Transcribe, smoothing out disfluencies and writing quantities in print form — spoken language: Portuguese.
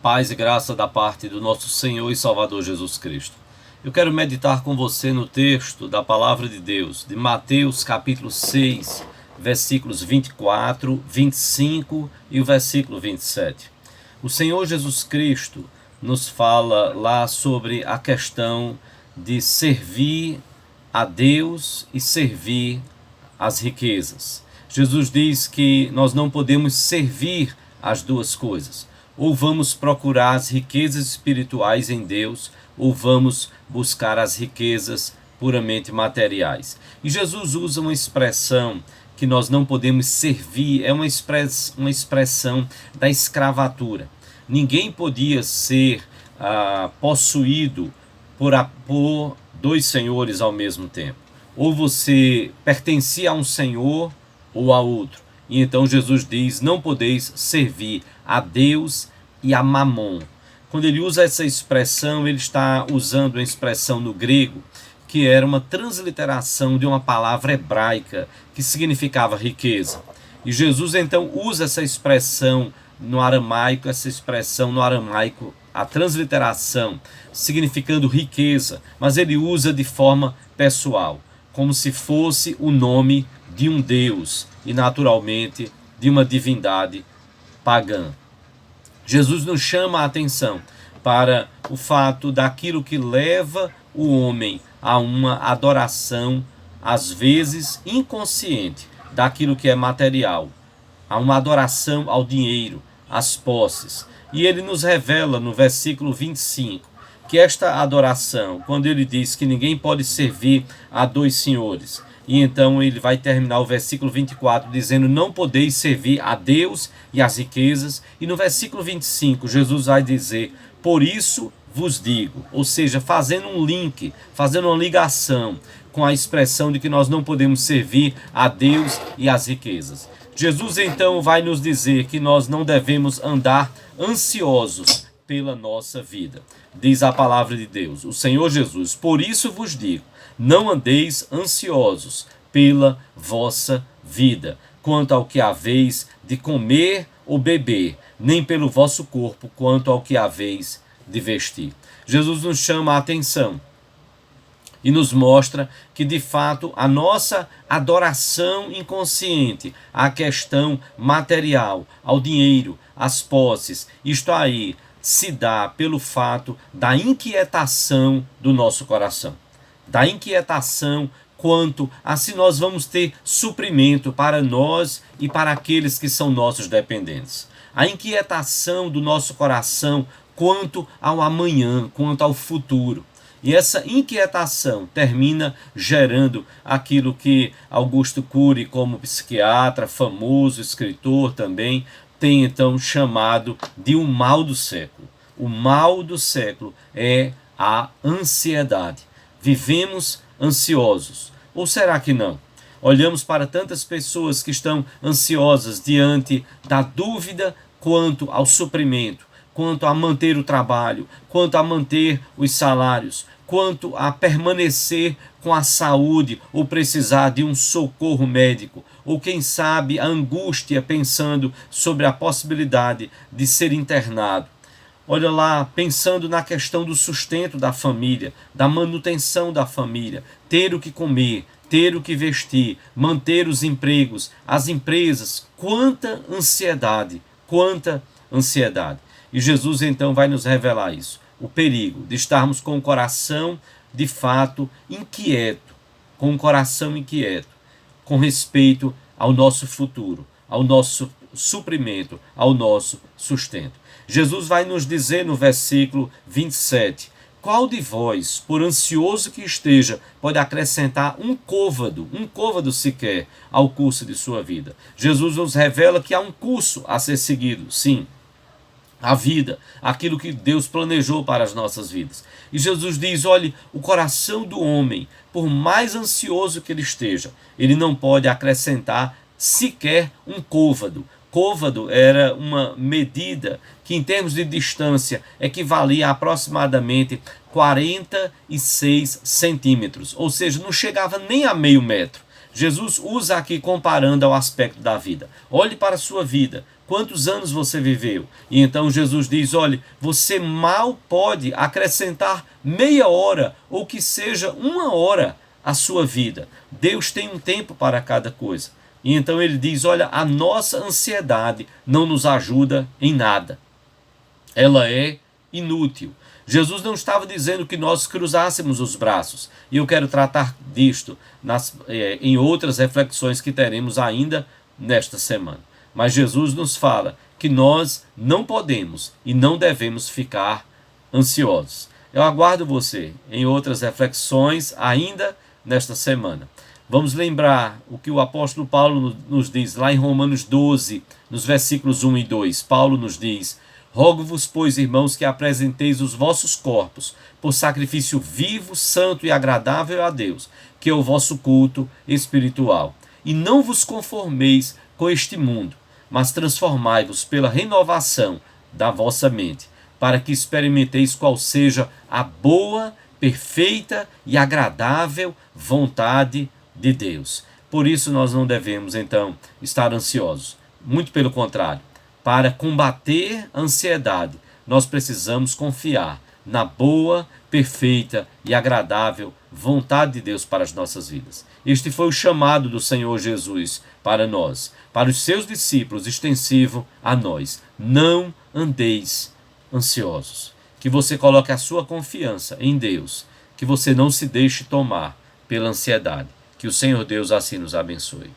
Paz e graça da parte do nosso Senhor e Salvador Jesus Cristo. Eu quero meditar com você no texto da Palavra de Deus, de Mateus capítulo 6, versículos 24, 25 e o versículo 27. O Senhor Jesus Cristo nos fala lá sobre a questão de servir a Deus e servir as riquezas. Jesus diz que nós não podemos servir as duas coisas. Ou vamos procurar as riquezas espirituais em Deus, ou vamos buscar as riquezas puramente materiais. E Jesus usa uma expressão que nós não podemos servir, é uma expressão da escravatura. Ninguém podia ser possuído por dois senhores ao mesmo tempo. Ou você pertencia a um senhor ou a outro. E então Jesus diz, não podeis servir a Deus e a Mamon. Quando ele usa essa expressão, ele está usando uma expressão no grego, que era uma transliteração de uma palavra hebraica, que significava riqueza. E Jesus então usa essa expressão no aramaico, a transliteração, significando riqueza, mas ele usa de forma pessoal, como se fosse o nome de um Deus e naturalmente de uma divindade pagã. Jesus nos chama a atenção para o fato daquilo que leva o homem a uma adoração, às vezes inconsciente, daquilo que é material, a uma adoração ao dinheiro, às posses. E ele nos revela no versículo 25 que esta adoração, quando ele diz que ninguém pode servir a dois senhores, e então ele vai terminar o versículo 24 dizendo, não podeis servir a Deus e as riquezas. E no versículo 25 Jesus vai dizer, por isso vos digo, ou seja, fazendo um link, fazendo uma ligação com a expressão de que nós não podemos servir a Deus e as riquezas. Jesus então vai nos dizer que nós não devemos andar ansiosos pela nossa vida. Diz a palavra de Deus, o Senhor Jesus, por isso vos digo, não andeis ansiosos pela vossa vida, quanto ao que haveis de comer ou beber, nem pelo vosso corpo, quanto ao que haveis de vestir. Jesus nos chama a atenção e nos mostra que, de fato, a nossa adoração inconsciente à questão material, ao dinheiro, às posses, isto aí, se dá pelo fato da inquietação do nosso coração. Da inquietação quanto a se nós vamos ter suprimento para nós e para aqueles que são nossos dependentes. A inquietação do nosso coração quanto ao amanhã, quanto ao futuro. E essa inquietação termina gerando aquilo que Augusto Cury, como psiquiatra, famoso escritor também, tem então chamado de o mal do século. O mal do século é a ansiedade. Vivemos ansiosos. Ou será que não? Olhamos para tantas pessoas que estão ansiosas diante da dúvida quanto ao suprimento, quanto a manter o trabalho, quanto a manter os salários, quanto a permanecer com a saúde ou precisar de um socorro médico, ou quem sabe a angústia pensando sobre a possibilidade de ser internado. Olha lá, pensando na questão do sustento da família, da manutenção da família, ter o que comer, ter o que vestir, manter os empregos, as empresas, quanta ansiedade, quanta ansiedade. E Jesus então vai nos revelar isso, o perigo de estarmos com o coração de fato inquieto, com o coração inquieto, com respeito ao nosso futuro, ao nosso suprimento, ao nosso sustento. Jesus vai nos dizer no versículo 27, qual de vós, por ansioso que esteja, pode acrescentar um côvado sequer ao curso de sua vida? Jesus nos revela que há um curso a ser seguido, sim, a vida, aquilo que Deus planejou para as nossas vidas. E Jesus diz, olhe, o coração do homem, por mais ansioso que ele esteja, ele não pode acrescentar sequer um côvado. Côvado era uma medida que, em termos de distância, equivalia a aproximadamente 46 centímetros, ou seja, não chegava nem a meio metro. Jesus usa aqui comparando ao aspecto da vida. Olhe para a sua vida, Quantos anos você viveu? E então Jesus diz, olha, você mal pode acrescentar meia hora ou que seja uma hora à sua vida. Deus tem um tempo para cada coisa. E então ele diz, olha, a nossa ansiedade não nos ajuda em nada. Ela é inútil. Jesus não estava dizendo que nós cruzássemos os braços. E eu quero tratar disto em outras reflexões que teremos ainda nesta semana. Mas Jesus nos fala que nós não podemos e não devemos ficar ansiosos. Eu aguardo você em outras reflexões ainda nesta semana. Vamos lembrar o que o apóstolo Paulo nos diz lá em Romanos 12, nos versículos 1 e 2. Paulo nos diz: rogo-vos, pois, irmãos, que apresenteis os vossos corpos por sacrifício vivo, santo e agradável a Deus, que é o vosso culto espiritual. E não vos conformeis com este mundo, mas transformai-vos pela renovação da vossa mente, para que experimenteis qual seja a boa, perfeita e agradável vontade de Deus. Por isso nós não devemos, então, estar ansiosos. Muito pelo contrário. Para combater a ansiedade, nós precisamos confiar na boa, perfeita e agradável vontade de Deus para as nossas vidas. Este foi o chamado do Senhor Jesus para nós, para os seus discípulos, extensivo a nós. Não andeis ansiosos. Que você coloque a sua confiança em Deus, que você não se deixe tomar pela ansiedade. Que o Senhor Deus assim nos abençoe.